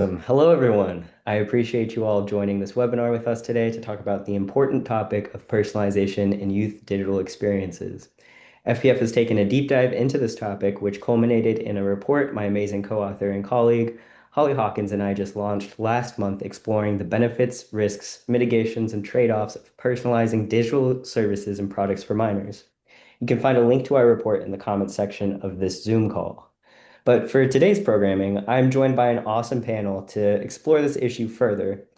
Hello, everyone. I appreciate you all joining this webinar with us today to talk about the important topic of personalization in youth digital experiences. FPF has taken a deep dive into this topic, which culminated in a report my amazing co-author and colleague, Holly Hawkins, and I just launched last month exploring the benefits, risks, mitigations, and trade-offs of personalizing digital services and products for minors. You can find a link to our report in the comments section of this Zoom call. But for today's programming, I'm joined by an awesome panel to explore this issue further.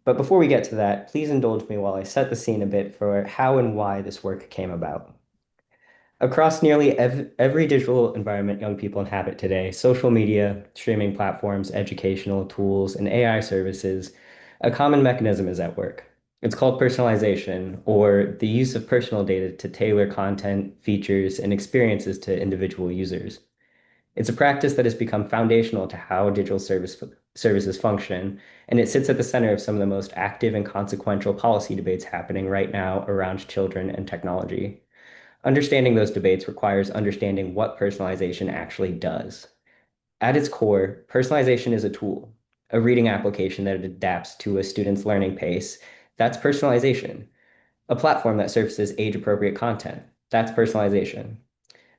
But before we get to that, please indulge me while I set the scene a bit for how and why this work came about. Across nearly every digital environment young people inhabit today, social media, streaming platforms, educational tools, and AI services, a common mechanism is at work. It's called personalization, or the use of personal data to tailor content, features, and experiences to individual users. It's a practice that has become foundational to how services function, and it sits at the center of some of the most active and consequential policy debates happening right now around children and technology. Understanding those debates requires understanding what personalization actually does. At its core, personalization is a tool, a reading application that adapts to a student's learning pace. That's personalization. A platform that surfaces age-appropriate content. That's personalization.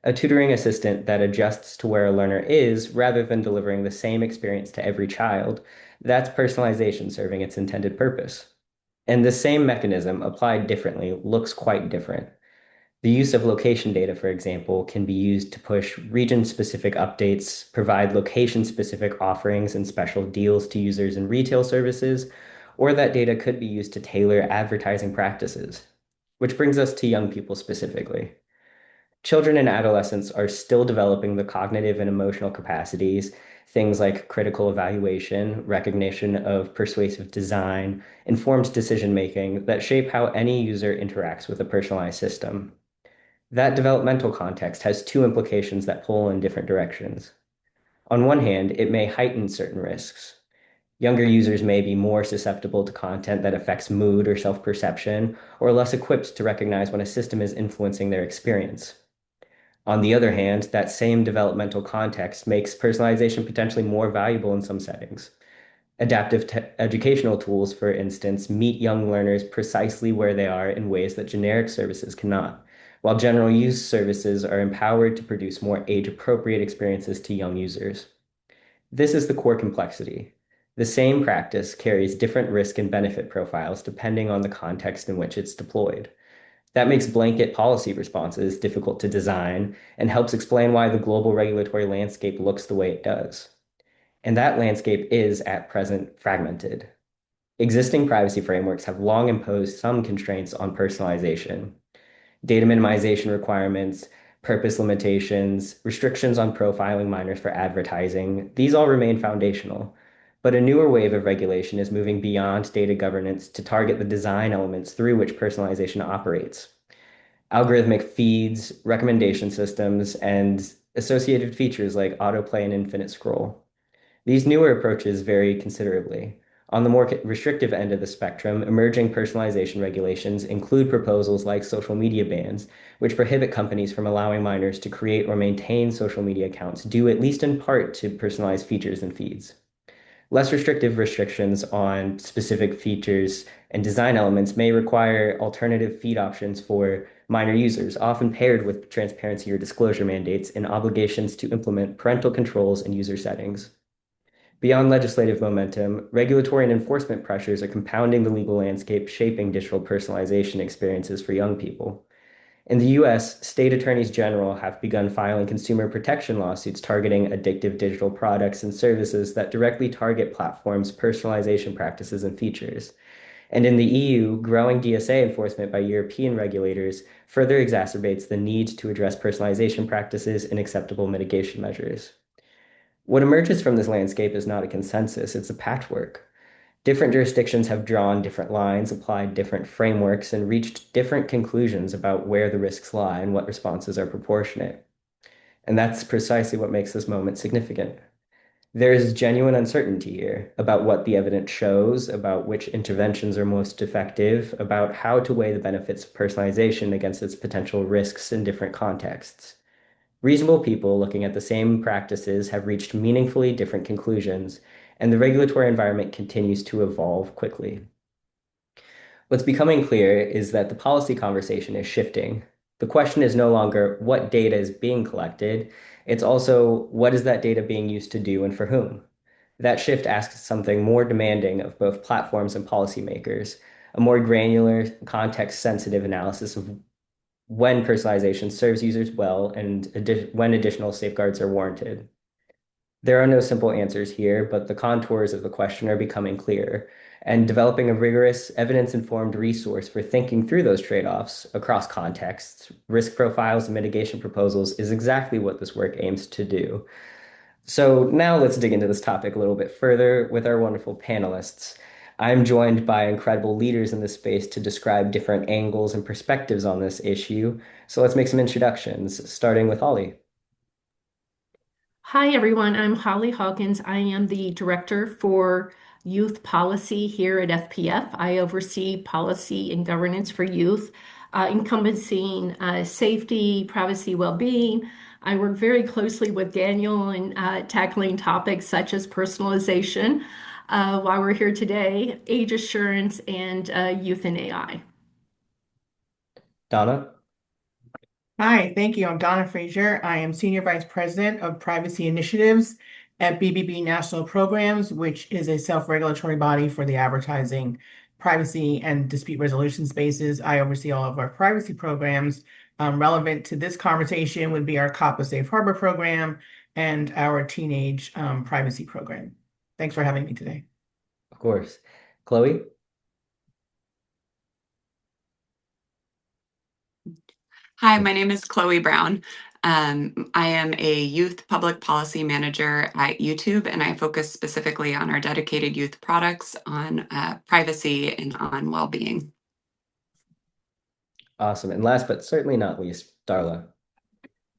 A tutoring assistant that adjusts to where a learner is rather than delivering the same experience to every child. That's personalization serving its intended purpose. And the same mechanism applied differently looks quite different. The use of location data, for example, can be used to push region-specific updates, provide location-specific offerings and special deals to users in retail services, or that data could be used to tailor advertising practices. Which brings us to young people specifically. Children and adolescents are still developing the cognitive and emotional capacities, things like critical evaluation, recognition of persuasive design, informed decision making that shape how any user interacts with a personalized system. That developmental context has two implications that pull in different directions. On one hand, it may heighten certain risks. Younger users may be more susceptible to content that affects mood or self-perception, or less equipped to recognize when a system is influencing their experience. On the other hand, that same developmental context makes personalization potentially more valuable in some settings. Adaptive educational tools, for instance, meet young learners precisely where they are in ways that generic services cannot, while general use services are empowered to produce more age-appropriate experiences to young users. This is the core complexity. The same practice carries different risk and benefit profiles depending on the context in which it's deployed. That makes blanket policy responses difficult to design and helps explain why the global regulatory landscape looks the way it does. And that landscape is, at present, fragmented. Existing privacy frameworks have long imposed some constraints on personalization. Data minimization requirements, purpose limitations, restrictions on profiling minors for advertising, these all remain foundational. But a newer wave of regulation is moving beyond data governance to target the design elements through which personalization operates. Algorithmic feeds, recommendation systems, and associated features like autoplay and infinite scroll. These newer approaches vary considerably. On the more restrictive end of the spectrum, emerging personalization regulations include proposals like social media bans, which prohibit companies from allowing minors to create or maintain social media accounts due at least in part to personalized features and feeds. Less restrictive restrictions on specific features and design elements may require alternative feed options for minor users, often paired with transparency or disclosure mandates and obligations to implement parental controls and user settings. Beyond legislative momentum, regulatory and enforcement pressures are compounding the legal landscape, shaping digital personalization experiences for young people. In the US, state attorneys general have begun filing consumer protection lawsuits targeting addictive digital products and services that directly target platforms' personalization practices and features. And in the EU, growing DSA enforcement by European regulators further exacerbates the need to address personalization practices and acceptable mitigation measures. What emerges from this landscape is not a consensus, it's a patchwork. Different jurisdictions have drawn different lines, applied different frameworks, and reached different conclusions about where the risks lie and what responses are proportionate. And that's precisely what makes this moment significant. There is genuine uncertainty here about what the evidence shows, about which interventions are most effective, about how to weigh the benefits of personalization against its potential risks in different contexts. Reasonable people looking at the same practices have reached meaningfully different conclusions, and the regulatory environment continues to evolve quickly. What's becoming clear is that the policy conversation is shifting. The question is no longer what data is being collected, it's also what is that data being used to do and for whom. That shift asks something more demanding of both platforms and policymakers, a more granular, context-sensitive analysis of when personalization serves users well and when additional safeguards are warranted. There are no simple answers here, but the contours of the question are becoming clearer, and developing a rigorous, evidence-informed resource for thinking through those trade-offs across contexts, risk profiles, and mitigation proposals is exactly what this work aims to do. So now let's dig into this topic a little bit further with our wonderful panelists. I'm joined by incredible leaders in this space to describe different angles and perspectives on this issue. So let's make some introductions, starting with Holly. Hi, everyone. I'm Holly Hawkins. I am the Director for Youth Policy here at FPF. I oversee policy and governance for youth, encompassing safety, privacy, well-being. I work very closely with Daniel in tackling topics such as personalization, while we're here today, age assurance, and youth and AI. Donna? Hi, thank you. I'm Donna Fraser. I am Senior Vice President of Privacy Initiatives at BBB National Programs, which is a self-regulatory body for the advertising, privacy, and dispute resolution spaces. I oversee all of our privacy programs. Relevant to this conversation would be our COPPA Safe Harbor program and our teenage privacy program. Thanks for having me today. Of course. Chloe? Hi, my name is Chloe Brown. I am a youth public policy manager at YouTube, and I focus specifically on our dedicated youth products on privacy and on well-being. Awesome. And last but certainly not least, Darla.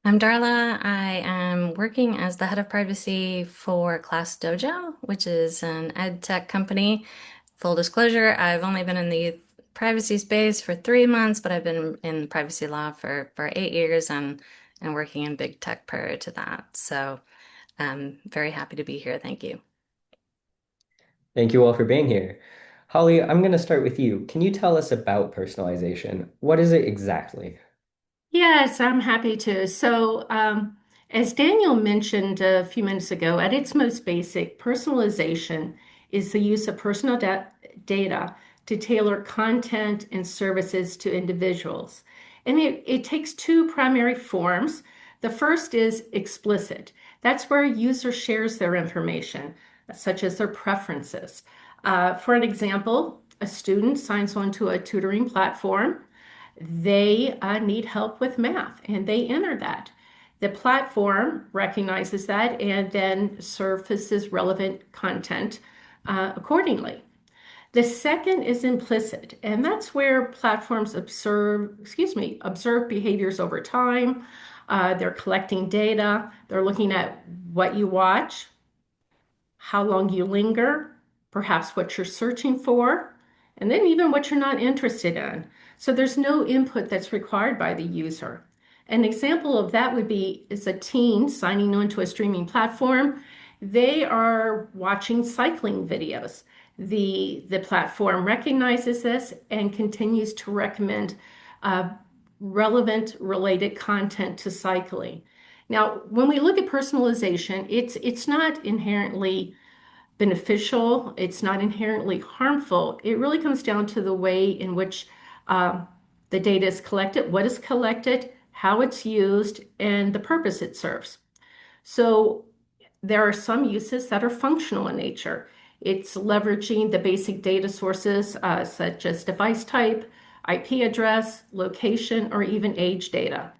I'm Darla. I am working as the head of privacy for ClassDojo, which is an ed tech company. Full disclosure, I've only been in the youth privacy space for 3 months, but I've been in privacy law for 8 years and working in big tech prior to that. So I'm very happy to be here. Thank you. Thank you all for being here. Holly, I'm going to start with you. Can you tell us about personalization? What is it exactly? Yes, I'm happy to. As Daniel mentioned a few minutes ago, at its most basic, personalization is the use of personal data to tailor content and services to individuals. And it takes two primary forms. The first is explicit. That's where a user shares their information, such as their preferences. For an example, a student signs on to a tutoring platform. They need help with math and they enter that. The platform recognizes that and then surfaces relevant content accordingly. The second is implicit, and that's where platforms observe behaviors over time. They're collecting data, they're looking at what you watch, how long you linger, perhaps what you're searching for, and then even what you're not interested in. So there's no input that's required by the user. An example of that would be is a teen signing on to a streaming platform. They are watching cycling videos. The platform recognizes this and continues to recommend relevant related content to cycling. Now, when we look at personalization, it's not inherently beneficial, it's not inherently harmful. It really comes down to the way in which the data is collected, what is collected, how it's used, and the purpose it serves. So there are some uses that are functional in nature. It's leveraging the basic data sources such as device type, IP address, location, or even age data.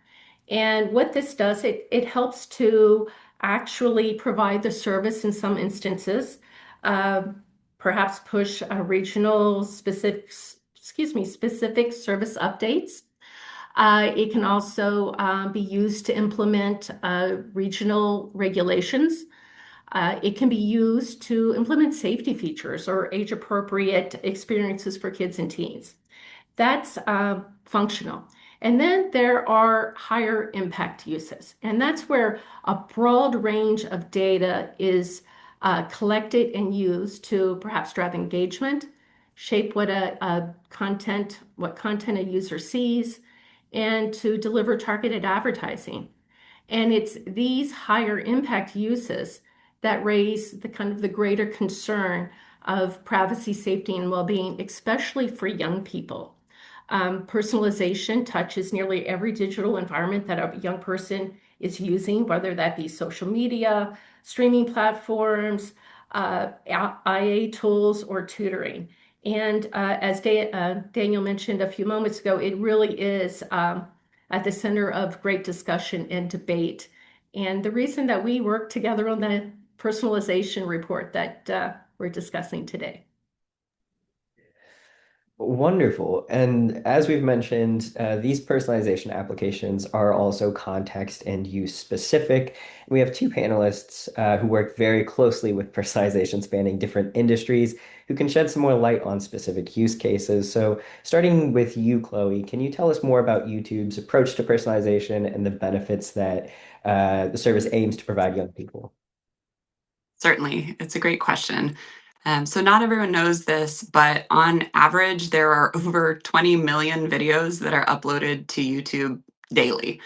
And what this does, it helps to actually provide the service in some instances, uh, perhaps push regional specific service updates. It can also be used to implement regional regulations. It can be used to implement safety features or age-appropriate experiences for kids and teens. That's functional. And then there are higher impact uses. And that's where a broad range of data is collected and used to perhaps drive engagement, shape what content a user sees, and to deliver targeted advertising. And it's these higher impact uses that raise the kind of the greater concern of privacy, safety, and well-being, especially for young people. Personalization touches nearly every digital environment that a young person is using, whether that be social media, streaming platforms, IA tools, or tutoring. And as Daniel mentioned a few moments ago, it really is at the center of great discussion and debate. And the reason that we work together on the personalization report that we're discussing today. Wonderful. And as we've mentioned, these personalization applications are also context and use specific. We have two panelists who work very closely with personalization spanning different industries who can shed some more light on specific use cases. So, starting with you, Chloe, can you tell us more about YouTube's approach to personalization and the benefits that the service aims to provide young people? Certainly, it's a great question. So not everyone knows this, but on average, there are over 20 million videos that are uploaded to YouTube daily.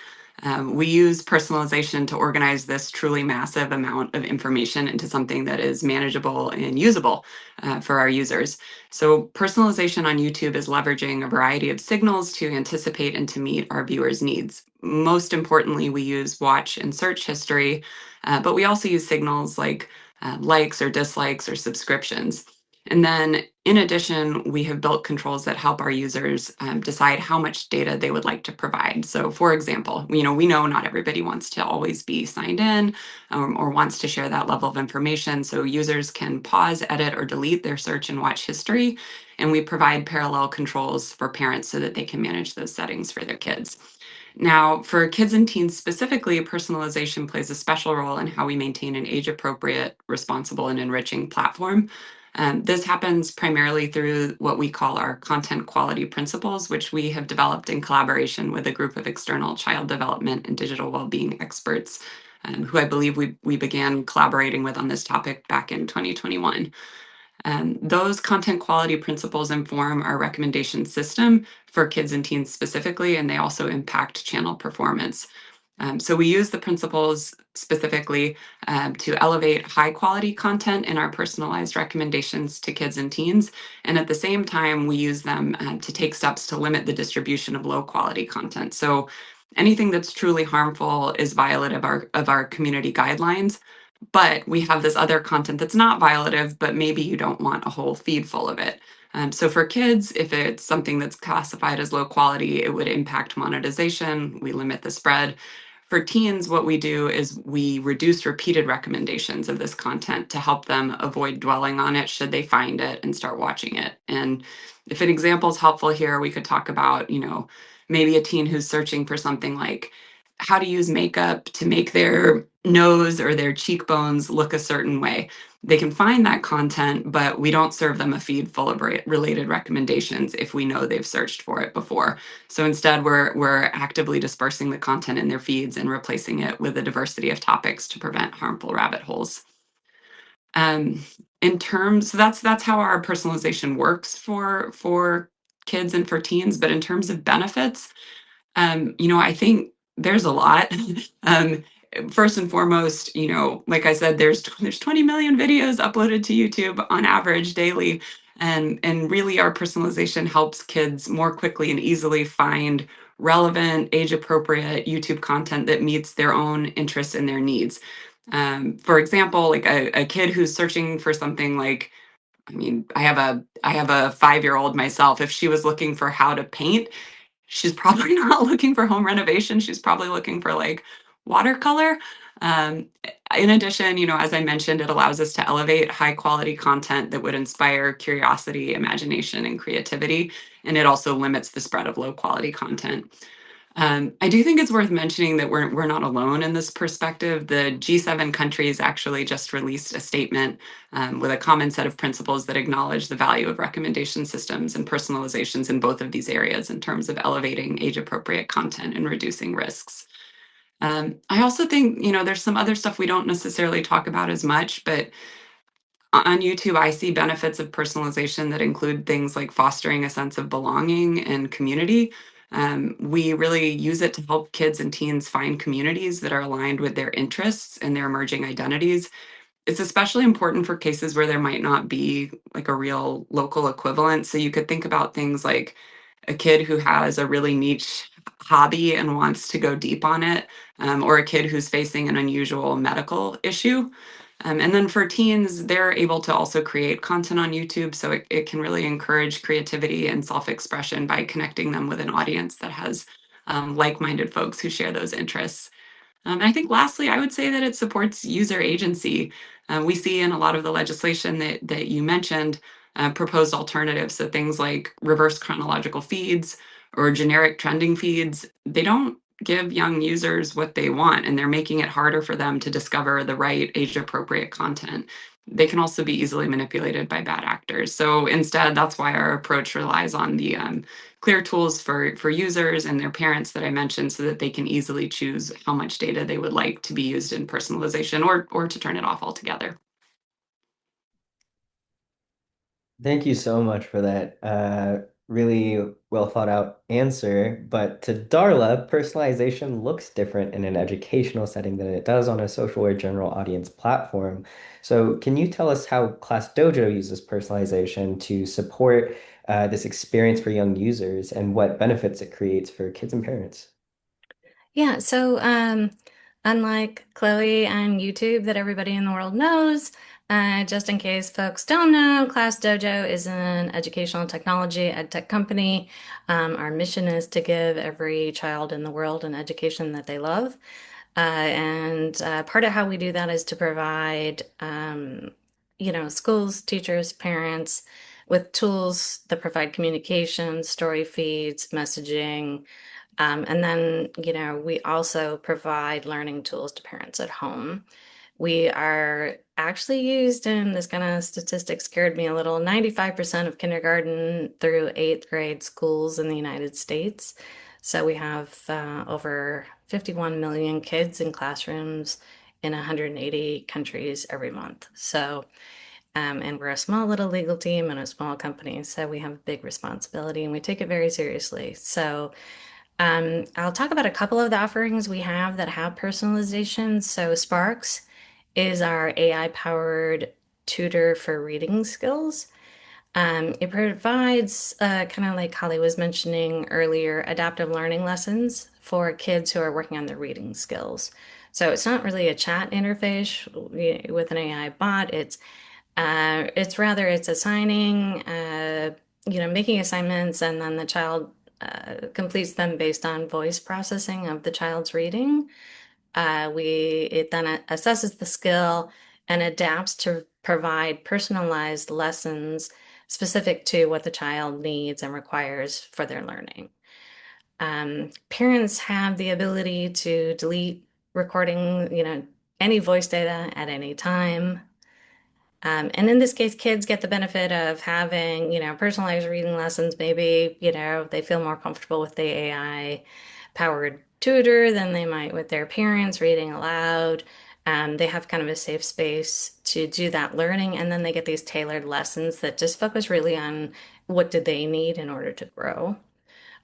We use personalization to organize this truly massive amount of information into something that is manageable and usable for our users. So personalization on YouTube is leveraging a variety of signals to anticipate and to meet our viewers' needs. Most importantly, we use watch and search history, but we also use signals like likes or dislikes or subscriptions. And then in addition, we have built controls that help our users decide how much data they would like to provide. So for example, we know not everybody wants to always be signed in or wants to share that level of information. So users can pause, edit, or delete their search and watch history. And we provide parallel controls for parents so that they can manage those settings for their kids. Now, for kids and teens specifically, personalization plays a special role in how we maintain an age appropriate, responsible, and enriching platform. This happens primarily through what we call our content quality principles, which we have developed in collaboration with a group of external child development and digital well-being experts, who I believe we began collaborating with on this topic back in 2021. Those content quality principles inform our recommendation system for kids and teens specifically, and they also impact channel performance. So we use the principles specifically to elevate high quality content in our personalized recommendations to kids and teens. And at the same time, we use them to take steps to limit the distribution of low quality content. So anything that's truly harmful is violative of our community guidelines. But we have this other content that's not violative, but maybe you don't want a whole feed full of it. So for kids, if it's something that's classified as low quality, it would impact monetization. We limit the spread. For teens, what we do is we reduce repeated recommendations of this content to help them avoid dwelling on it should they find it and start watching it. And if an example is helpful here, we could talk about, maybe a teen who's searching for something like how to use makeup to make their nose or their cheekbones look a certain way. They can find that content, but we don't serve them a feed full of related recommendations if we know they've searched for it before. So instead, we're actively dispersing the content in their feeds and replacing it with a diversity of topics to prevent harmful rabbit holes. So that's how our personalization works for kids and for teens. But in terms of benefits, I think there's a lot. um, First and foremost, like I said, there's 20 million videos uploaded to YouTube on average daily. And really our personalization helps kids more quickly and easily find relevant, age-appropriate YouTube content that meets their own interests and their needs. For example, like a kid who's searching for something like, I have a 5-year-old myself. If she was looking for how to paint, she's probably not looking for home renovation. She's probably looking for like watercolor. Um, in addition, as I mentioned, it allows us to elevate high quality content that would inspire curiosity, imagination, and creativity. And it also limits the spread of low quality content. I do think it's worth mentioning that we're not alone in this perspective. The G7 countries actually just released a statement with a common set of principles that acknowledge the value of recommendation systems and personalizations in both of these areas in terms of elevating age-appropriate content and reducing risks. I also think, there's some other stuff we don't necessarily talk about as much, but On YouTube, I see benefits of personalization that include things like fostering a sense of belonging and community. We really use it to help kids and teens find communities that are aligned with their interests and their emerging identities. It's especially important for cases where there might not be like a real local equivalent. So you could think about things like a kid who has a really niche hobby and wants to go deep on it, or a kid who's facing an unusual medical issue. And then for teens, they're able to also create content on YouTube. So it can really encourage creativity and self expression by connecting them with an audience that has like minded folks who share those interests. And I think lastly, I would say that it supports user agency. We see in a lot of the legislation that you mentioned proposed alternatives. So things like reverse chronological feeds or generic trending feeds, they don't give young users what they want, and they're making it harder for them to discover the right age appropriate content. They can also be easily manipulated by bad actors. So instead, that's why our approach relies on the clear tools for users and their parents that I mentioned so that they can easily choose how much data they would like to be used in personalization or to turn it off altogether. Thank you so much for that really well thought out answer. But to Darla, personalization looks different in an educational setting than it does on a social or general audience platform. So, can you tell us how ClassDojo uses personalization to support this experience for young users and what benefits it creates for kids and parents? Yeah, so unlike Chloe and YouTube that everybody in the world knows, just in case folks don't know, ClassDojo is an educational technology ed tech company. Our mission is to give every child in the world an education that they love. And part of how we do that is to provide, schools, teachers, parents with tools that provide communication, story feeds, messaging, and then, we also provide learning tools to parents at home. We are actually used, and this kind of statistic scared me a little, 95% of kindergarten through eighth grade schools in the United States. So we have over 51 million kids in classrooms in 180 countries every month. So, and we're a small little legal team and a small company, so we have a big responsibility and we take it very seriously. So, I'll talk about a couple of the offerings we have that have personalization. So Sparks is our AI-powered tutor for reading skills. It provides, kind of like Holly was mentioning earlier, adaptive learning lessons for kids who are working on their reading skills. So it's not really a chat interface with an AI bot. It's assigning, making assignments, and then the child completes them based on voice processing of the child's reading. It then assesses the skill and adapts to provide personalized lessons specific to what the child needs and requires for their learning. Parents have the ability to delete recording, any voice data at any time. And in this case, kids get the benefit of having, personalized reading lessons. Maybe, they feel more comfortable with the AI powered tutor than they might with their parents reading aloud. They have kind of a safe space to do that learning. And then they get these tailored lessons that just focus really on what do they need in order to grow.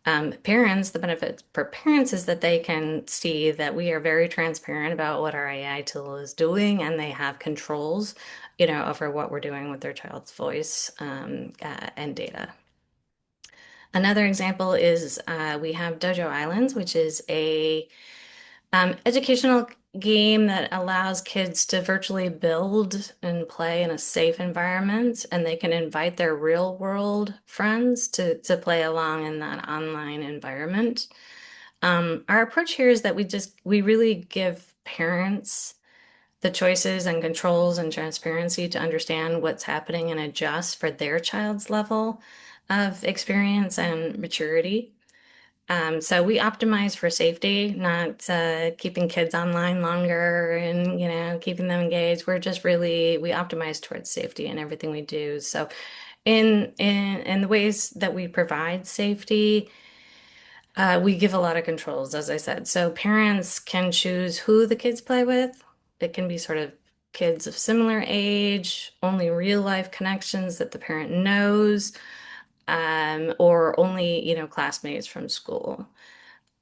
The benefit for parents is that they can see that we are very transparent about what our AI tool is doing, and they have controls, over what we're doing with their child's voice and data. Another example is we have Dojo Islands, which is a educational game that allows kids to virtually build and play in a safe environment, and they can invite their real world friends to play along in that online environment. Our approach here is that we really give parents the choices and controls and transparency to understand what's happening and adjust for their child's level of experience and maturity. So we optimize for safety, not keeping kids online longer and keeping them engaged. We optimize towards safety in everything we do. So in the ways that we provide safety, we give a lot of controls, as I said. So parents can choose who the kids play with. It can be sort of kids of similar age, only real life connections that the parent knows, or only, classmates from school.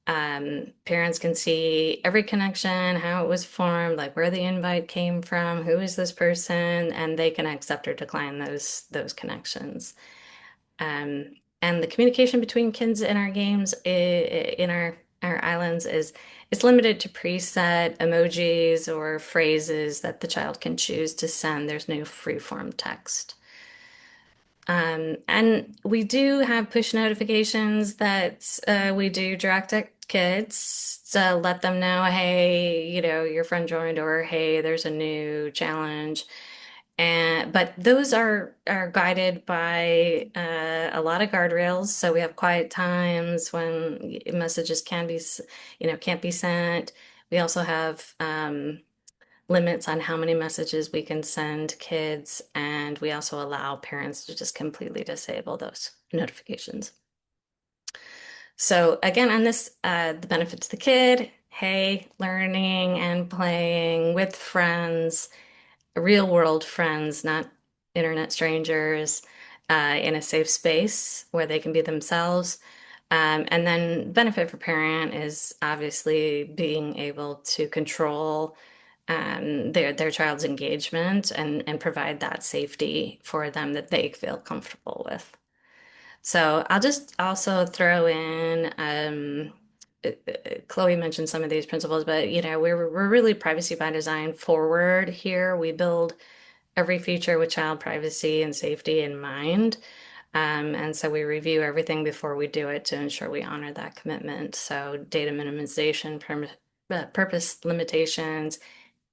Parents can see every connection, how it was formed, like where the invite came from, who is this person, and they can accept or decline those connections. And the communication between kids in our games, in our islands, is limited to preset emojis or phrases that the child can choose to send. There's no free-form text. And we do have push notifications that we do direct at kids to let them know, hey, your friend joined, or hey, there's a new challenge. But those are guided by a lot of guardrails. So we have quiet times when messages can't be sent. We also have limits on how many messages we can send kids, and we also allow parents to just completely disable those notifications. So again, on this, the benefit to the kid, hey, learning and playing with friends, real world friends, not internet strangers, in a safe space where they can be themselves. And then benefit for parent is obviously being able to control their child's engagement and provide that safety for them that they feel comfortable with. So I'll just also throw in, Chloe mentioned some of these principles, but we're really privacy by design forward here. We build every feature with child privacy and safety in mind. And so we review everything before we do it to ensure we honor that commitment. So data minimization, purpose limitations,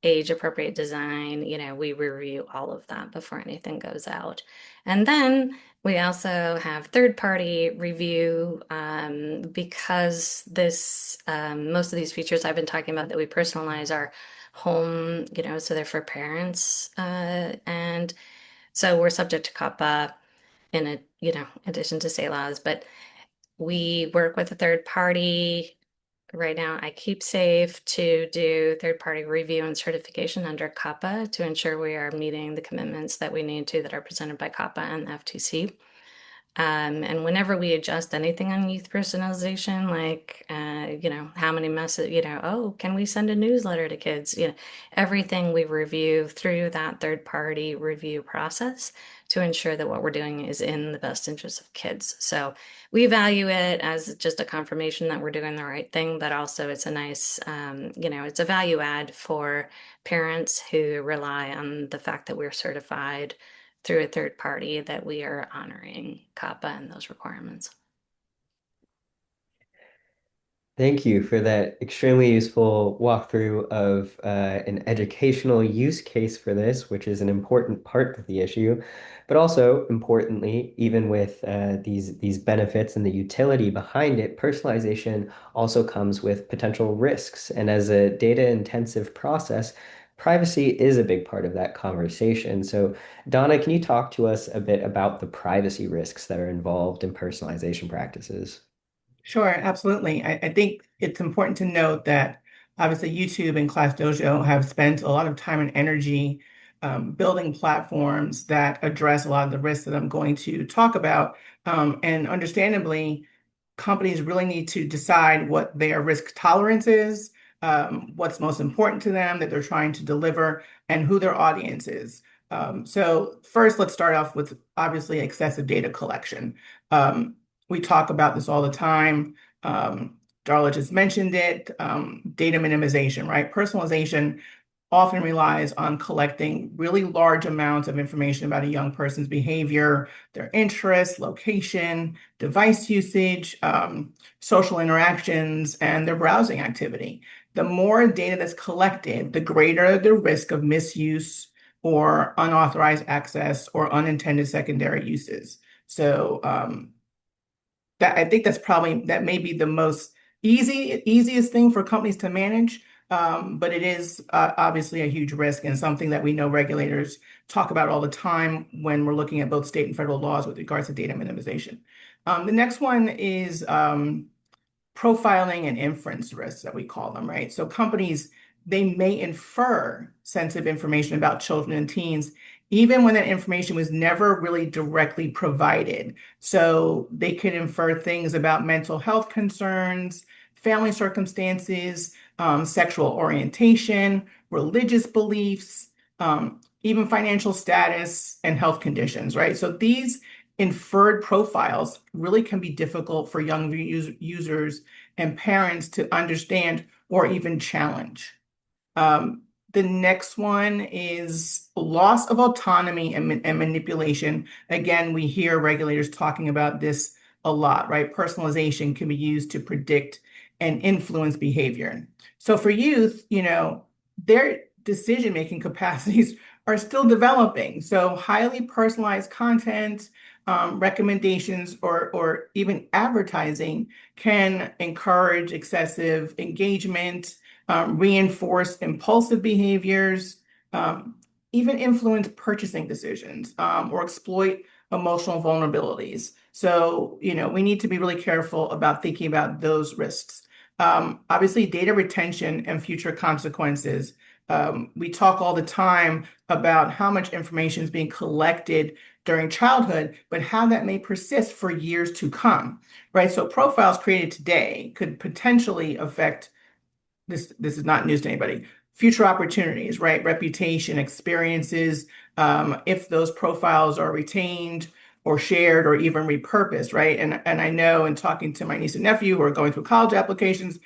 age appropriate design, we review all of that before anything goes out. And then we also have third-party review, because most of these features I've been talking about that we personalize are home, so they're for parents. And so we're subject to COPPA in addition to state laws, but we work with a third party. Right now, I keep safe to do third-party review and certification under COPPA to ensure we are meeting the commitments that we need to that are presented by COPPA and the FTC. And whenever we adjust anything on youth personalization, like, how many messages, oh, can we send a newsletter to kids? Everything we review through that third-party review process to ensure that what we're doing is in the best interest of kids. So we value it as just a confirmation that we're doing the right thing, but also it's a nice, it's a value add for parents who rely on the fact that we're certified through a third party that we are honoring COPPA and those requirements. Thank you for that extremely useful walkthrough of an educational use case for this, which is an important part of the issue. But also, importantly, even with these benefits and the utility behind it, personalization also comes with potential risks. And as a data-intensive process, privacy is a big part of that conversation. So, Donna, can you talk to us a bit about the privacy risks that are involved in personalization practices? Sure, absolutely. I think it's important to note that obviously YouTube and ClassDojo have spent a lot of time and energy building platforms that address a lot of the risks that I'm going to talk about. And understandably, companies really need to decide what their risk tolerance is, what's most important to them that they're trying to deliver, and who their audience is. So first, let's start off with obviously excessive data collection. We talk about this all the time. Darla just mentioned it, data minimization, right? Personalization often relies on collecting really large amounts of information about a young person's behavior, their interests, location, device usage, social interactions, and their browsing activity. The more data that's collected, the greater the risk of misuse or unauthorized access or unintended secondary uses. So that I think that may be the most easiest thing for companies to manage. But it is obviously a huge risk and something that we know regulators talk about all the time when we're looking at both state and federal laws with regards to data minimization. The next one is profiling and inference risks that we call them, right? So companies they may infer sensitive information about children and teens, even when that information was never really directly provided. So they could infer things about mental health concerns, family circumstances, sexual orientation, religious beliefs, even financial status and health conditions, right? So these inferred profiles really can be difficult for young users and parents to understand or even challenge. The next one is loss of autonomy and manipulation. Again, we hear regulators talking about this a lot, right? Personalization can be used to predict and influence behavior. So for youth, their decision-making capacities are still developing. So highly personalized content, recommendations, or even advertising can encourage excessive engagement, reinforce impulsive behaviors, even influence purchasing decisions, or exploit emotional vulnerabilities. So, we need to be really careful about thinking about those risks. Obviously, data retention and future consequences. We talk all the time about how much information is being collected during childhood, but how that may persist for years to come, right? So profiles created today could potentially affect this is not news to anybody. Future opportunities, right? Reputation, experiences, if those profiles are retained or shared or even repurposed, right? And I know in talking to my niece and nephew who are going through college applications,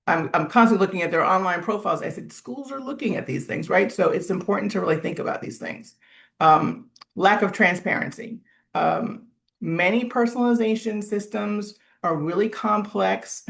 I'm constantly looking at their online profiles. I said, schools are looking at these things, right? So it's important to really think about these things. Lack of transparency. Many personalization systems are really complex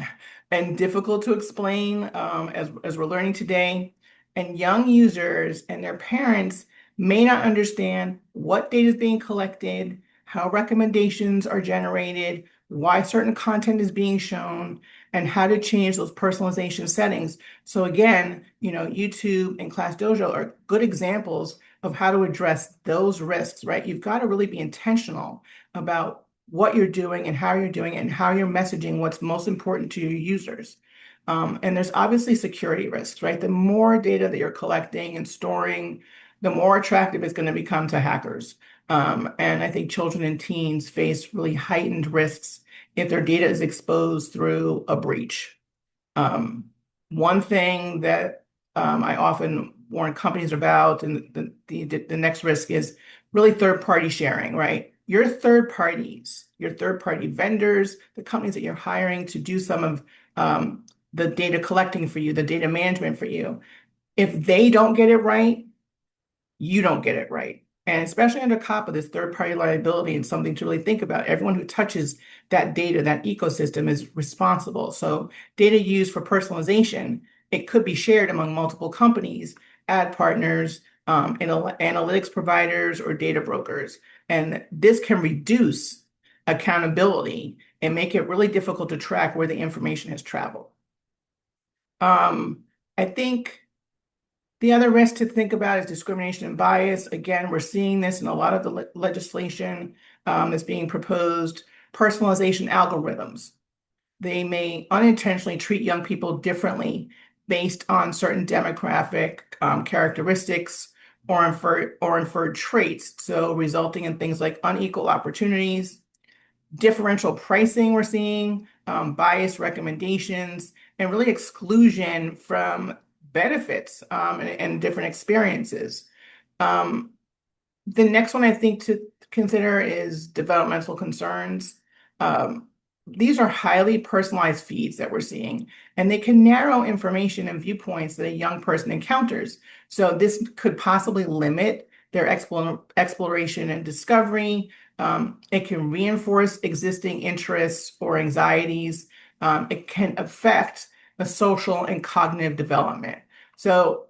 and difficult to explain, as we're learning today. And young users and their parents may not understand what data is being collected, how recommendations are generated, why certain content is being shown, and how to change those personalization settings. So again, YouTube and ClassDojo are good examples of how to address those risks, right? You've got to really be intentional about what you're doing and how you're doing it and how you're messaging what's most important to your users. And there's obviously security risks, right? The more data that you're collecting and storing, the more attractive it's going to become to hackers. And I think children and teens face really heightened risks if their data is exposed through a breach. One thing that I often warn companies about, and the next risk is really third-party sharing, right? Your third party vendors, the companies that you're hiring to do some of the data collecting for you, the data management for you, if they don't get it right, you don't get it right. And especially under COPPA, this third-party liability and something to really think about. Everyone who touches that data, that ecosystem is responsible. So data used for personalization, it could be shared among multiple companies, ad partners, analytics providers, or data brokers. And this can reduce accountability and make it really difficult to track where the information has traveled. I think the other risk to think about is discrimination and bias. Again, we're seeing this in a lot of the legislation that's being proposed. Personalization algorithms. They may unintentionally treat young people differently based on certain demographic characteristics or inferred traits, so resulting in things like unequal opportunities, differential pricing we're seeing, biased recommendations, and really exclusion from benefits and different experiences. The next one I think to consider is developmental concerns. These are highly personalized feeds that we're seeing, and they can narrow information and viewpoints that a young person encounters. So this could possibly limit their exploration and discovery. It can reinforce existing interests or anxieties. It can affect the social and cognitive development. So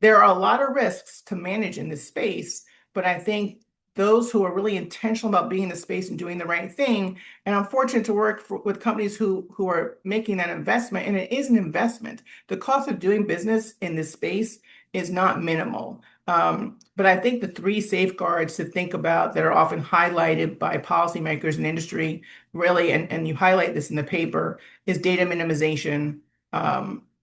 there are a lot of risks to manage in this space, but I think those who are really intentional about being in the space and doing the right thing, and I'm fortunate to work with companies who are making that investment, and it is an investment. The cost of doing business in this space is not minimal. But I think the three safeguards to think about that are often highlighted by policymakers and industry, really, and you highlight this in the paper, is data minimization,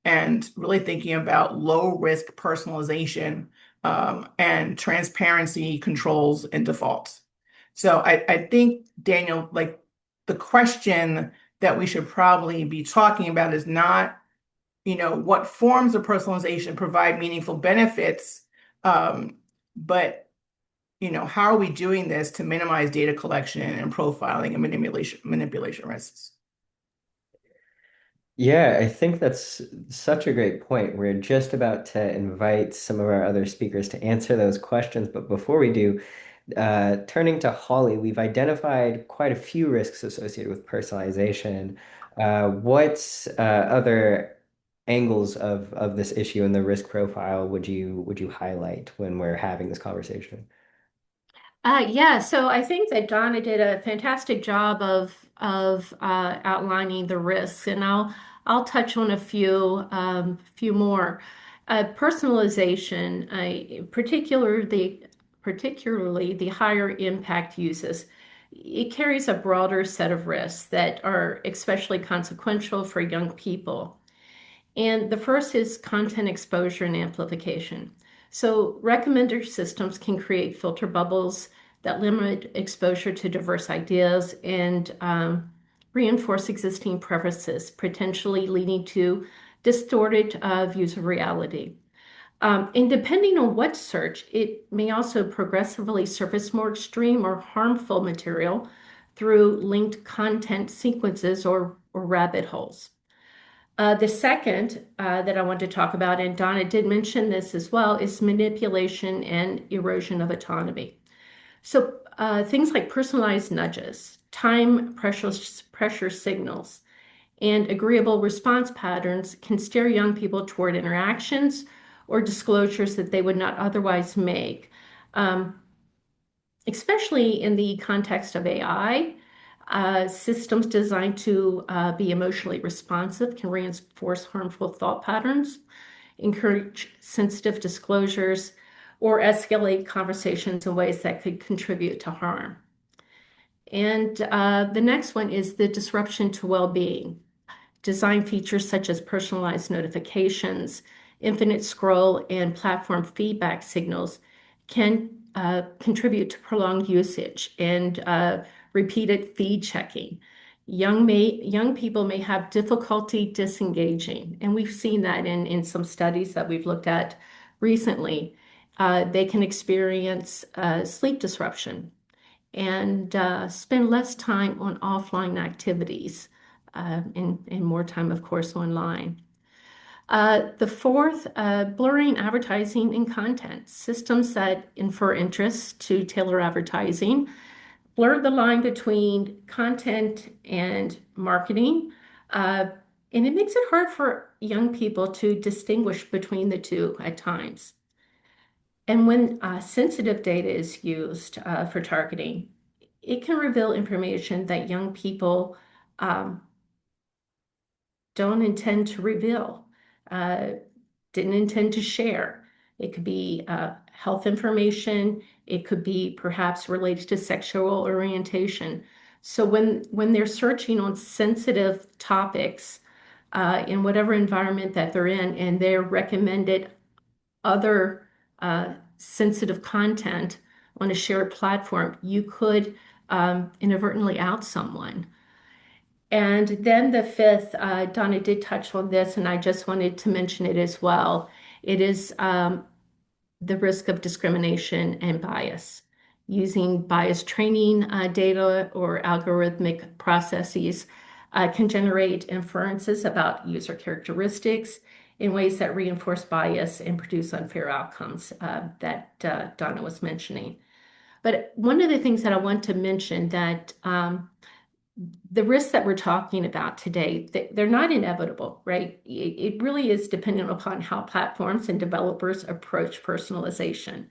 and really thinking about low risk personalization and transparency controls and defaults. So I think, Daniel, like the question that we should probably be talking about is not, what forms of personalization provide meaningful benefits, but how are we doing this to minimize data collection and profiling and manipulation risks? Yeah, I think that's such a great point. We're just about to invite some of our other speakers to answer those questions. But before we do, turning to Holly, we've identified quite a few risks associated with personalization. What other angles of this issue and the risk profile would you highlight when we're having this conversation? Yeah, so I think that Donna did a fantastic job of outlining the risks, and I'll touch on a few more. Personalization, particularly the higher impact uses, it carries a broader set of risks that are especially consequential for young people. And the first is content exposure and amplification. So, recommender systems can create filter bubbles that limit exposure to diverse ideas and reinforce existing preferences, potentially leading to distorted views of reality. And depending on what search, it may also progressively surface more extreme or harmful material through linked content sequences or rabbit holes. The second that I want to talk about, and Donna did mention this as well, is manipulation and erosion of autonomy. So things like personalized nudges, pressure signals, and agreeable response patterns can steer young people toward interactions or disclosures that they would not otherwise make. Um, Especially in the context of AI. Systems designed to be emotionally responsive can reinforce harmful thought patterns, encourage sensitive disclosures, or escalate conversations in ways that could contribute to harm. And the next one is the disruption to well-being. Design features such as personalized notifications, infinite scroll, and platform feedback signals can contribute to prolonged usage and repeated feed checking. Young people may have difficulty disengaging, and we've seen that in some studies that we've looked at recently. They can experience sleep disruption and spend less time on offline activities and more time, of course, online. The fourth, blurring advertising and content. Systems that infer interest to tailor advertising blur the line between content and marketing. Uh, and it makes it hard for young people to distinguish between the two at times. And when sensitive data is used for targeting, it can reveal information that young people um, don't intend to reveal, uh, didn't intend to share. It could be health information. It could be perhaps related to sexual orientation. So when they're searching on sensitive topics in whatever environment that they're in, and they're recommended other sensitive content on a shared platform, you could inadvertently out someone. And then the fifth, Donna did touch on this, and I just wanted to mention it as well. It is the risk of discrimination and bias. Using bias training data or algorithmic processes can generate inferences about user characteristics in ways that reinforce bias and produce unfair outcomes that Donna was mentioning. But one of the things that I want to mention that the risks that we're talking about today, they're not inevitable, right? It really is dependent upon how platforms and developers approach personalization.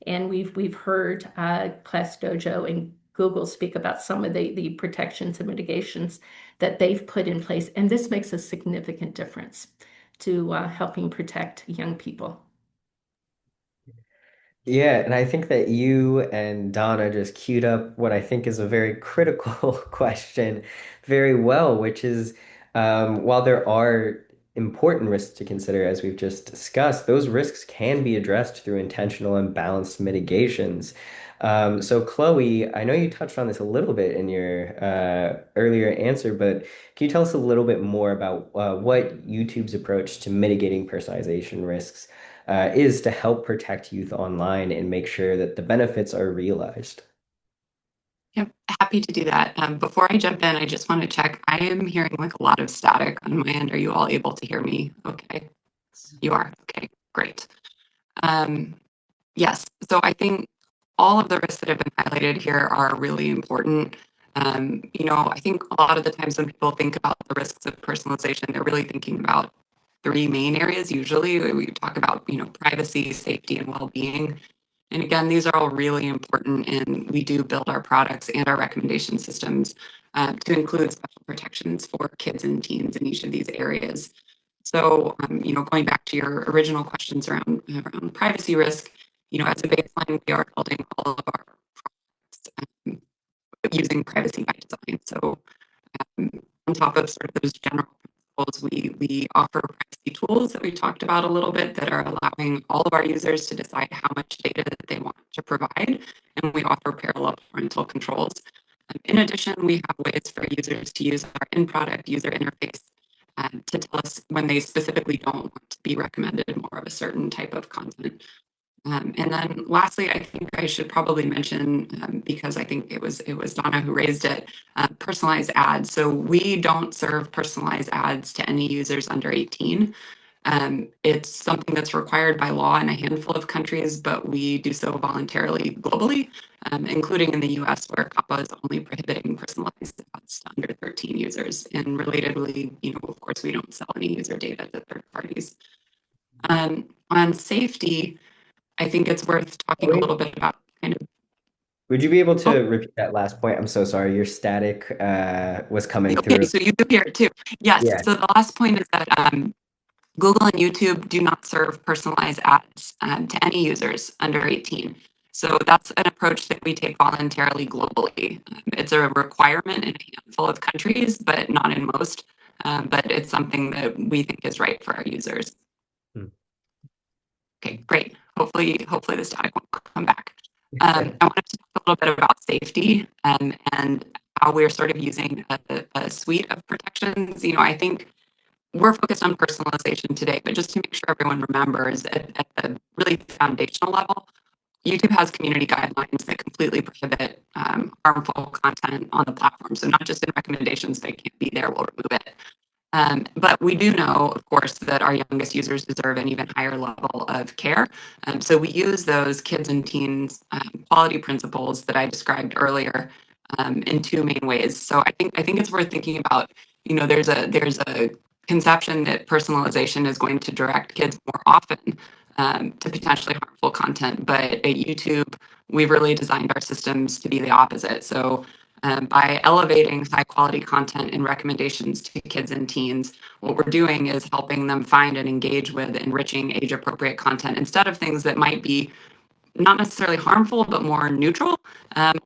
And we've heard ClassDojo and Google speak about some of the protections and mitigations that they've put in place. And this makes a significant difference to helping protect young people. Yeah, and I think that you and Donna just queued up what I think is a very critical question very well, which is while there are important risks to consider, as we've just discussed, those risks can be addressed through intentional and balanced mitigations. So, Chloe, I know you touched on this a little bit in your earlier answer, but can you tell us a little bit more about what YouTube's approach to mitigating personalization risks is to help protect youth online and make sure that the benefits are realized? Yep, happy to do that. Before I jump in, I just want to check. I am hearing like a lot of static on my end. Are you all able to hear me? Okay, you are. Okay, great. Um, yes, so I think all of the risks that have been highlighted here are really important. I think a lot of the times when people think about the risks of personalization, they're really thinking about three main areas. Usually, we talk about, privacy, safety, and well-being. And again, these are all really important, and we do build our products and our recommendation systems to include special protections for kids and teens in each of these areas. So, going back to your original questions around privacy risk, as a baseline, we are building all of our products using privacy by design. So, um, on top of sort of those general principles, we offer privacy tools that we talked about a little bit that are allowing all of our users to decide how much data that they want to provide, and we offer parallel parental controls. In addition, we have ways for users to use our in-product user interface to tell us when they specifically don't want to be recommended more of a certain type of content. And then lastly, I think I should probably mention, because I think it was Donna who raised it, personalized ads. So we don't serve personalized ads to any users under 18. It's something that's required by law in a handful of countries, but we do so voluntarily globally, including in the US, where COPPA is only prohibiting personalized ads to under 13 users. And relatedly, of course, we don't sell any user data to third parties. On safety, I think it's worth talking a Chloe, little bit about kind of. would you be able to Oh, repeat that last point? I'm so sorry. Your static was coming okay, through. so you do hear it too. Yes. Yeah. So the last point is that Google and YouTube do not serve personalized ads to any users under 18. So that's an approach that we take voluntarily globally. It's a requirement in a handful of countries, but not in most. But it's something that we think is right for our users. Hmm. Okay, great. Hopefully the static won't come back. I wanted to talk a little bit about safety and how we're sort of using a suite of protections. I think we're focused on personalization today, but just to make sure everyone remembers at the really foundational level, YouTube has community guidelines that completely prohibit harmful content on the platform. So not just in recommendations, they can't be there, we'll remove it. But we do know, of course, that our youngest users deserve an even higher level of care. So we use those kids and teens quality principles that I described earlier in two main ways. So I think it's worth thinking about. There's a conception that personalization is going to direct kids more often to potentially harmful content, but at YouTube, we've really designed our systems to be the opposite. So by elevating high quality content and recommendations to kids and teens, what we're doing is helping them find and engage with enriching age appropriate content instead of things that might be not necessarily harmful, but more neutral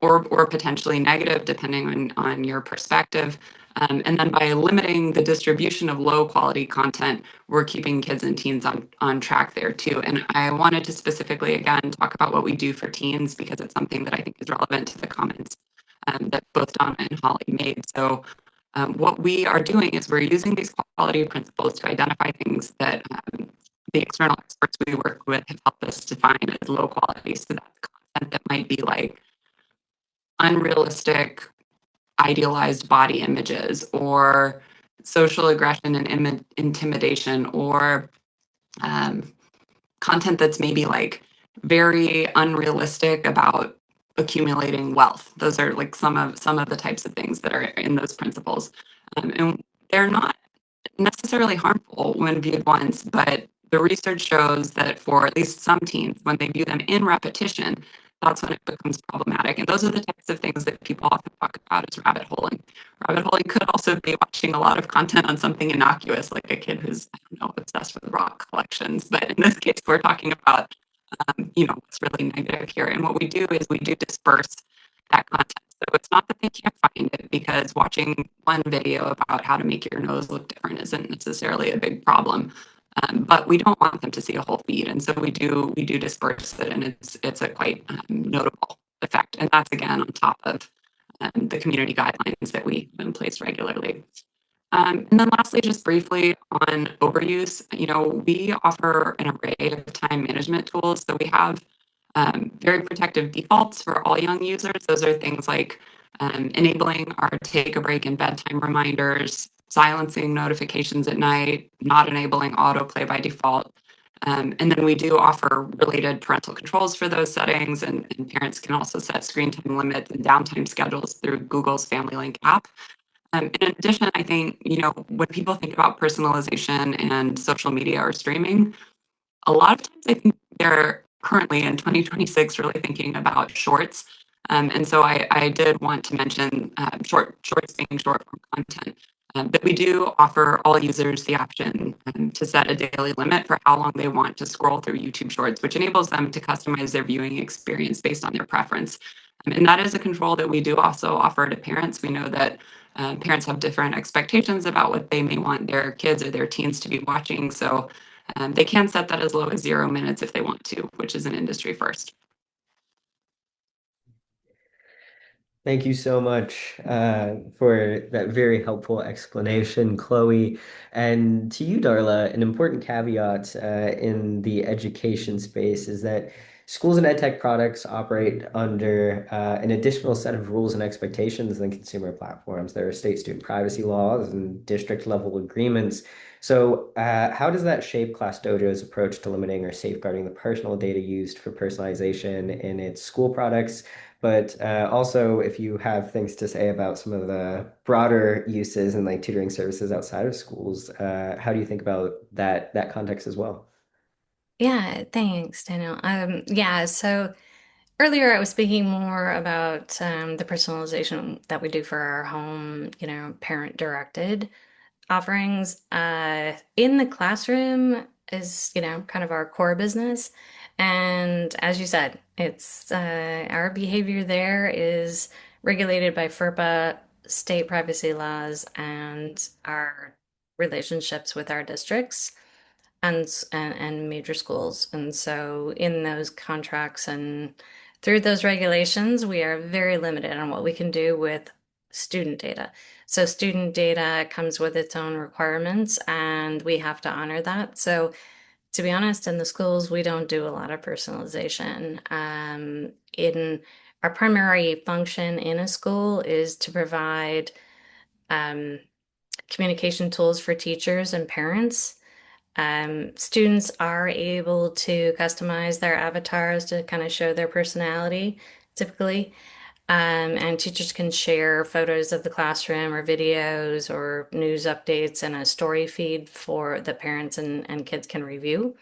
or potentially negative, depending on your perspective. And then by limiting the distribution of low quality content, we're keeping kids and teens on track there too. And I wanted to specifically, again, talk about what we do for teens because it's something that I think is relevant to the comments that both Donna and Holly made. So what we are doing is we're using these quality principles to identify things that the external experts we work with have helped us define as low quality. So that's content that might be like unrealistic, idealized body images or social aggression and intimidation or content that's maybe like very unrealistic about accumulating wealth. Those are like some of the types of things that are in those principles, and they're not necessarily harmful when viewed once, but the research shows that for at least some teens, when they view them in repetition, that's when it becomes problematic. And those are the types of things that people often talk about as rabbit holing. Rabbit holing could also be watching a lot of content on something innocuous, like a kid who's, I don't know, obsessed with rock collections. But in this case, we're talking about, what's really negative here. And what we do is we do disperse that content. it's not that they can't find it, because watching one video about how to make your nose look different isn't necessarily a big problem. But we don't want them to see a whole feed, and so we do disperse it, and it's a quite notable effect. And that's again on top of the community guidelines that we have in place regularly. And then lastly, just briefly on overuse, we offer an array of time management tools. So we have very protective defaults for all young users. Those are things like enabling our take a break and bedtime reminders, silencing notifications at night, not enabling autoplay by default. And then we do offer related parental controls for those settings, and parents can also set screen time limits and downtime schedules through Google's Family Link app. In addition, I think, when people think about personalization and social media or streaming, a lot of times I think they're currently in 2026 really thinking about shorts. And so I did want to mention shorts being short form content. But we do offer all users the option to set a daily limit for how long they want to scroll through YouTube Shorts, which enables them to customize their viewing experience based on their preference. And that is a control that we do also offer to parents. We know that parents have different expectations about what they may want their kids or their teens to be watching. So they can set that as low as 0 minutes if they want to, which is an industry first. Thank you so much for that very helpful explanation, Chloe. And to you, Darla, an important caveat in the education space is that schools and edtech products operate under an additional set of rules and expectations than consumer platforms. There are state student privacy laws and district level agreements. So, how does that shape ClassDojo's approach to limiting or safeguarding the personal data used for personalization in its school products? But also, if you have things to say about some of the broader uses and like tutoring services outside of schools, how do you think about that context as well? Yeah, thanks, Daniel. Yeah, so earlier I was speaking more about the personalization that we do for our home, parent-directed offerings. In the classroom is, kind of our core business. And as you said, it's our behavior there is regulated by FERPA, state privacy laws, and our relationships with our districts and major schools. And so in those contracts and through those regulations, we are very limited on what we can do with student data. So student data comes with its own requirements, and we have to honor that. So to be honest, in the schools, we don't do a lot of personalization. In our primary function in a school is to provide um, communication tools for teachers and parents. Students are able to customize their avatars to kind of show their personality, typically. And teachers can share photos of the classroom or videos or news updates and a story feed for the parents and kids can review.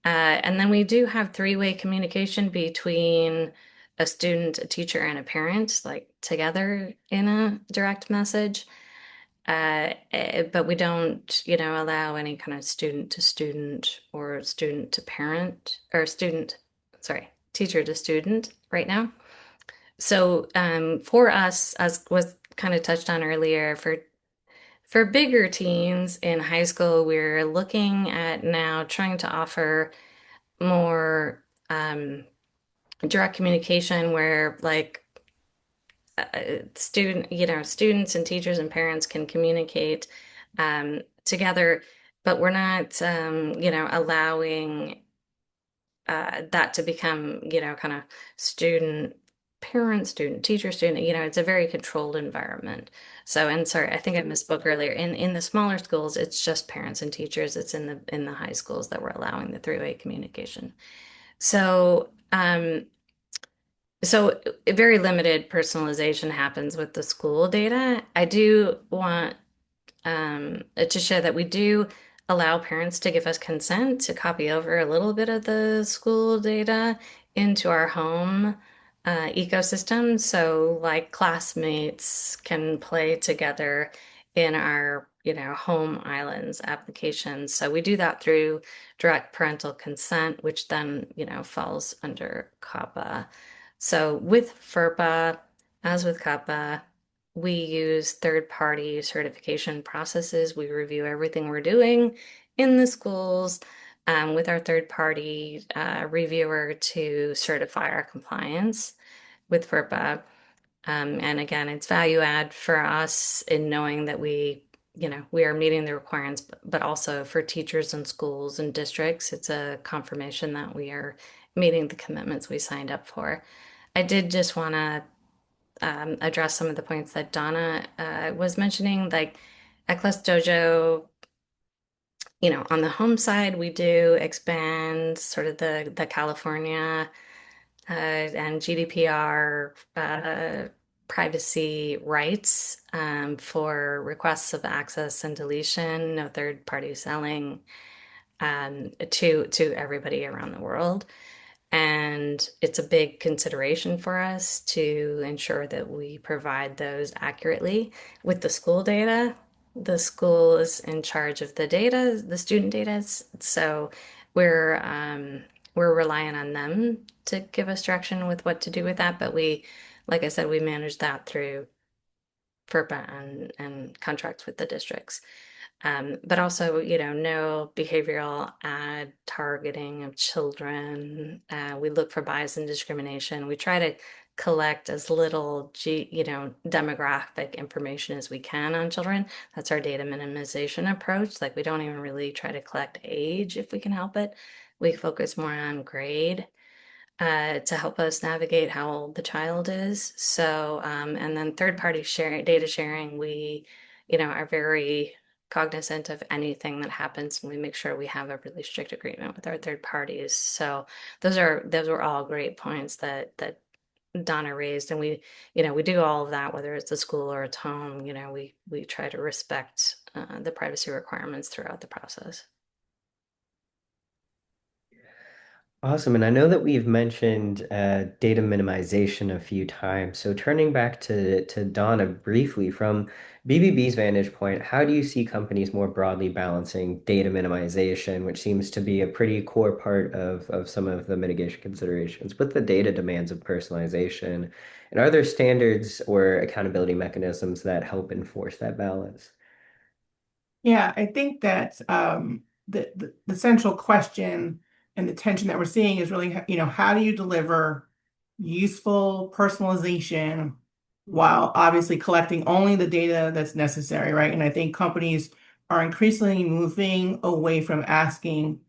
And then we do have three-way communication between a student, a teacher, and a parent, like together in a direct message. But we don't, allow any kind of student to student or student to parent or teacher to student right now. So for us, as was kind of touched on earlier, for bigger teens in high school, we're looking at now trying to offer more direct communication where like students and teachers and parents can communicate together, but we're not, allowing that to become, kind of student, parent, student, teacher, student. It's a very controlled environment. So, and sorry, I think I misspoke earlier. In the smaller schools, it's just parents and teachers. It's in the high schools that we're allowing the three-way communication. So, so very limited personalization happens with the school data. I do want to show that we do allow parents to give us consent to copy over a little bit of the school data into our home ecosystem. So like classmates can play together in our, home islands applications. So we do that through direct parental consent, which then, falls under COPPA. So with FERPA, as with CAPA, we use third-party certification processes. We review everything we're doing in the schools with our third-party reviewer to certify our compliance with FERPA. And again, it's value add for us in knowing that we are meeting the requirements, but also for teachers and schools and districts, it's a confirmation that we are meeting the commitments we signed up for. I did just want to address some of the points that Donna was mentioning, like at ClassDojo, on the home side, we do expand sort of the California and GDPR privacy rights for requests of access and deletion, no third party selling to everybody around the world. And it's a big consideration for us to ensure that we provide those accurately with the school data. The school is in charge of the data, the student data. So we're we're relying on them to give us direction with what to do with that. But like I said, we manage that through FERPA and contracts with the districts. But also, no behavioral ad targeting of children. We look for bias and discrimination. We try to collect as little, demographic information as we can on children. That's our data minimization approach. Like we don't even really try to collect age if we can help it. We focus more on grade to help us navigate how old the child is. So, and then third-party data sharing, we, are very cognizant of anything that happens, and we make sure we have a really strict agreement with our third parties. So those were all great points that Donna raised, and we do all of that, whether it's a school or it's home. We try to respect the privacy requirements throughout the process. Awesome. And I know that we've mentioned data minimization a few times. So turning back to Donna briefly, from BBB's vantage point, how do you see companies more broadly balancing data minimization, which seems to be a pretty core part of some of the mitigation considerations, with the data demands of personalization? And are there standards or accountability mechanisms that help enforce that balance? Yeah, I think that the central question and the tension that we're seeing is really, how do you deliver useful personalization while obviously collecting only the data that's necessary, right? And I think companies are increasingly moving away from asking,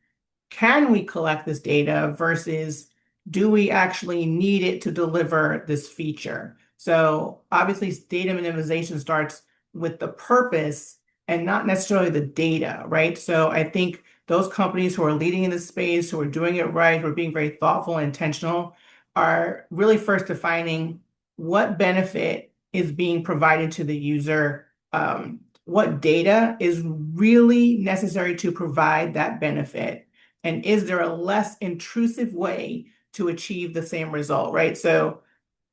can we collect this data versus do we actually need it to deliver this feature? So obviously data minimization starts with the purpose and not necessarily the data, right? So I think those companies who are leading in this space, who are doing it right, who are being very thoughtful and intentional, are really first defining what benefit is being provided to the user, what data is really necessary to provide that benefit, and is there a less intrusive way to achieve the same result, right? So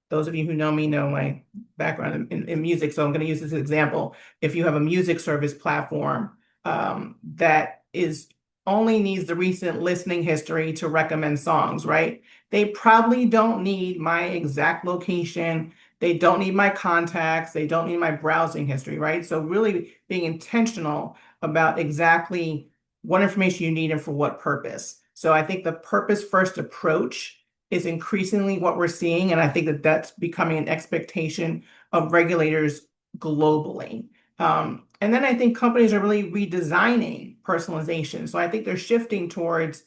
those of you who know me know my background in music, so I'm going to use this example. If you have a music service platform that is only needs the recent listening history to recommend songs, right? They probably don't need my exact location. They don't need my contacts. They don't need my browsing history, right? So really being intentional about exactly what information you need and for what purpose. So I think the purpose first approach is increasingly what we're seeing, and I think that that's becoming an expectation of regulators globally. And then I think companies are really redesigning personalization. So I think they're shifting towards,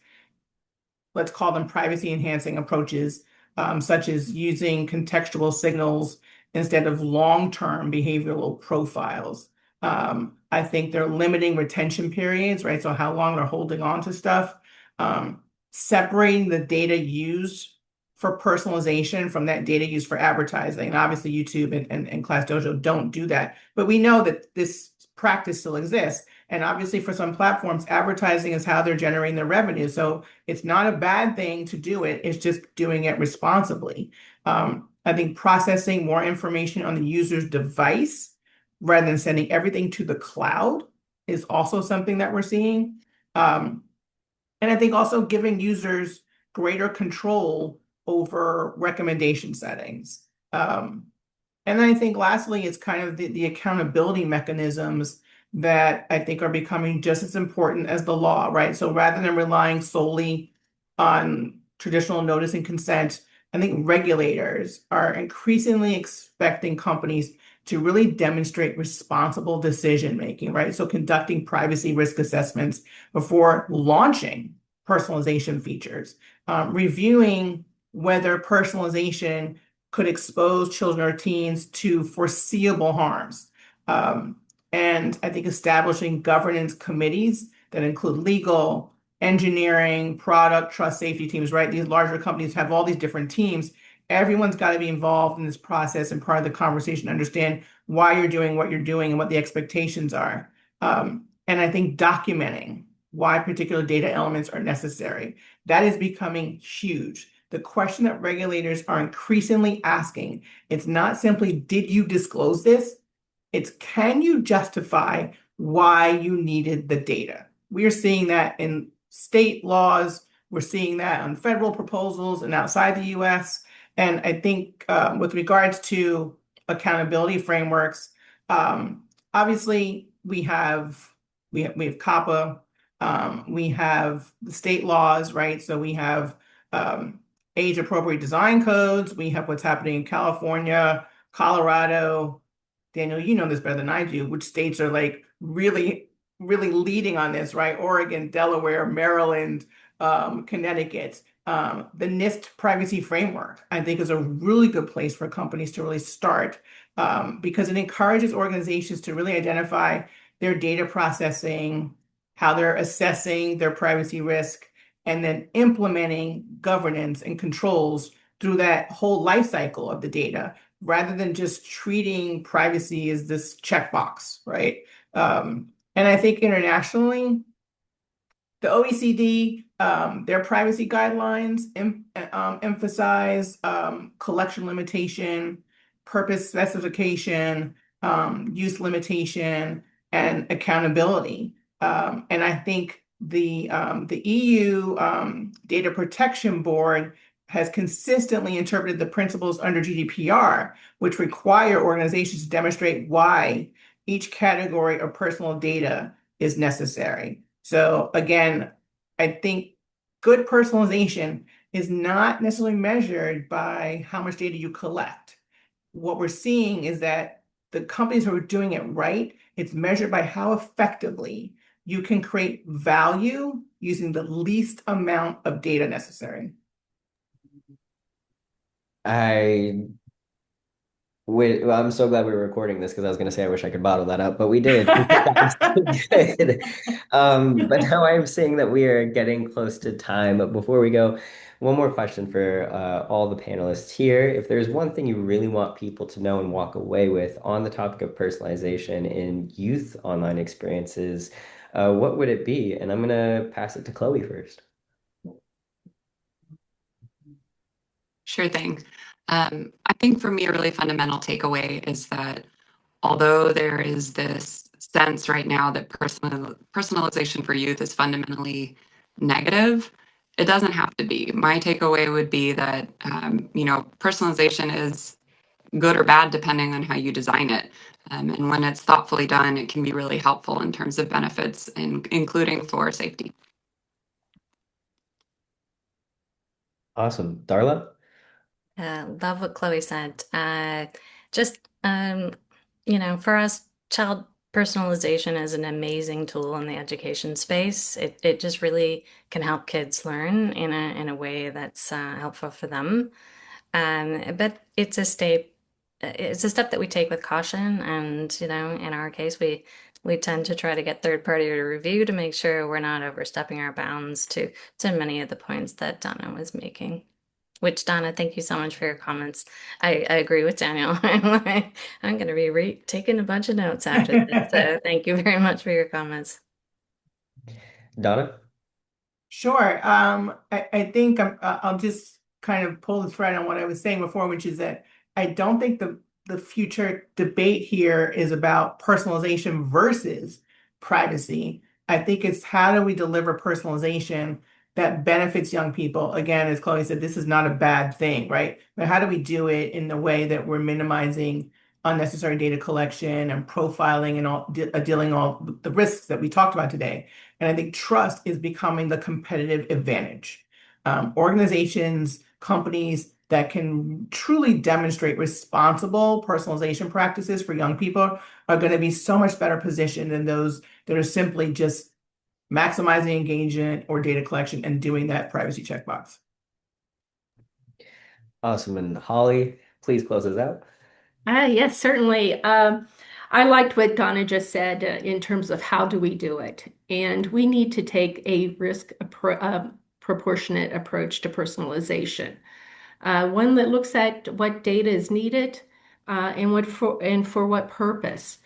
let's call them privacy enhancing approaches, such as using contextual signals instead of long-term behavioral profiles. I think they're limiting retention periods, right? So how long they're holding on to stuff, separating the data used for personalization from that data used for advertising. And obviously YouTube and ClassDojo don't do that, but we know that this practice still exists. And obviously for some platforms, advertising is how they're generating their revenue. So it's not a bad thing to do it. It's just doing it responsibly. I think processing more information on the user's device rather than sending everything to the cloud is also something that we're seeing. And I think also giving users greater control over recommendation settings. And then I think lastly, it's kind of the accountability mechanisms that I think are becoming just as important as the law, right? So rather than relying solely on traditional notice and consent, I think regulators are increasingly expecting companies to really demonstrate responsible decision making, right? So conducting privacy risk assessments before launching personalization features, reviewing whether personalization could expose children or teens to foreseeable harms. Um, and I think establishing governance committees that include legal, engineering, product, trust, safety teams, right? These larger companies have all these different teams. Everyone's got to be involved in this process and part of the conversation, understand why you're doing what you're doing and what the expectations are. And I think documenting why particular data elements are necessary. That is becoming huge. The question that regulators are increasingly asking, it's not simply, did you disclose this? It's, can you justify why you needed the data? We are seeing that in state laws. We're seeing that on federal proposals and outside the US. And I think with regards to accountability frameworks, obviously we have COPPA, we have the state laws, right? So we have age appropriate design codes. We have what's happening in California, Colorado. Daniel, you know this better than I do, which states are like really, really leading on this, right? Oregon, Delaware, Maryland, Connecticut. The NIST privacy framework, I think, is a really good place for companies to really start because it encourages organizations to really identify their data processing, how they're assessing their privacy risk, and then implementing governance and controls through that whole life cycle of the data, rather than just treating privacy as this checkbox, right? And I think internationally, the OECD, their privacy guidelines emphasize collection limitation, purpose specification, use limitation, and accountability. And I think the EU Data Protection Board has consistently interpreted the principles under GDPR, which require organizations to demonstrate why each category of personal data is necessary. So again, I think good personalization is not necessarily measured by how much data you collect. What we're seeing is that the companies who are doing it right, it's measured by how effectively you can create value using the least amount of data necessary. I well, I'm so glad we were recording this because I was going to say I wish I could bottle that up, but we did. Good. But now I'm seeing that we are getting close to time. But before we go, one more question for all the panelists here. If there's one thing you really want people to know and walk away with on the topic of personalization in youth online experiences, what would it be? And I'm going to pass it to Chloe first. Sure thing. I think for me, a really fundamental takeaway is that although there is this sense right now that personalization for youth is fundamentally negative, it doesn't have to be. My takeaway would be that personalization is good or bad depending on how you design it. And when it's thoughtfully done, it can be really helpful in terms of benefits, including for safety. Awesome. Darla? Love what Chloe said. Just, for us, child personalization is an amazing tool in the education space. It just really can help kids learn in a way that's helpful for them. But it's a step that we take with caution, and in our case, we tend to try to get third party review to make sure we're not overstepping our bounds to many of the points that Donna was making. Which, Donna, thank you so much for your comments. I agree with Daniel. I'm going to be taking a bunch of notes after this. So thank you very much for your comments. Donna? Sure. I think I'll just kind of pull the thread on what I was saying before, which is that I don't think the future debate here is about personalization versus privacy. I think it's how do we deliver personalization that benefits young people? Again, as Chloe said, this is not a bad thing, right? But how do we do it in a way that we're minimizing unnecessary data collection and profiling and dealing all the risks that we talked about today. And I think trust is becoming the competitive advantage. Organizations, companies that can truly demonstrate responsible personalization practices for young people are going to be so much better positioned than those that are simply just maximizing engagement or data collection and doing that privacy checkbox. Awesome. And Holly, please close us out. Yes, certainly. I liked what Donna just said in terms of how do we do it. And we need to take a proportionate approach to personalization. One that looks at what data is needed and for what purpose.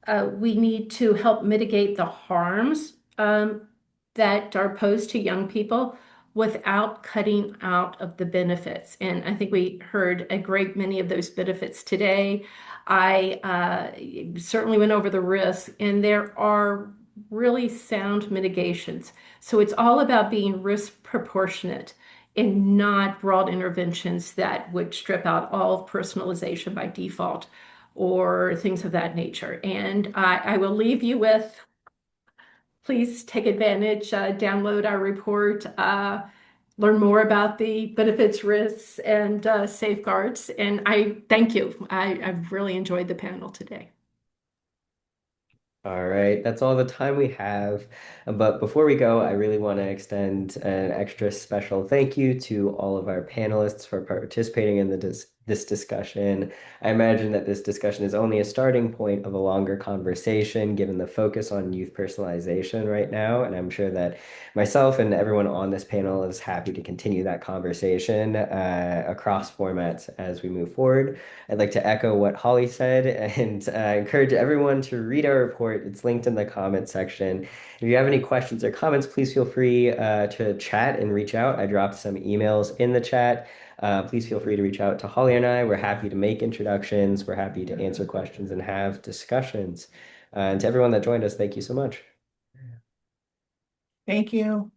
We need to help mitigate the harms that are posed to young people without cutting out of the benefits. And I think we heard a great many of those benefits today. I certainly went over the risks, and there are really sound mitigations. So it's all about being risk proportionate and not broad interventions that would strip out all of personalization by default or things of that nature. And I will leave you with, please take advantage, download our report, learn more about the benefits, risks, and safeguards. And I thank you. I've really enjoyed the panel today. All right, that's all the time we have. But before we go, I really want to extend an extra special thank you to all of our panelists for participating in this discussion. I imagine that this discussion is only a starting point of a longer conversation, given the focus on youth personalization right now. And I'm sure that myself and everyone on this panel is happy to continue that conversation across formats as we move forward. I'd like to echo what Holly said and encourage everyone to read our report. It's linked in the comment section. If you have any questions or comments, please feel free to chat and reach out. I dropped some emails in the chat. Please feel free to reach out to Holly and I. We're happy to make introductions. We're happy to answer questions and have discussions. And to everyone that joined us, thank you so much. Thank you.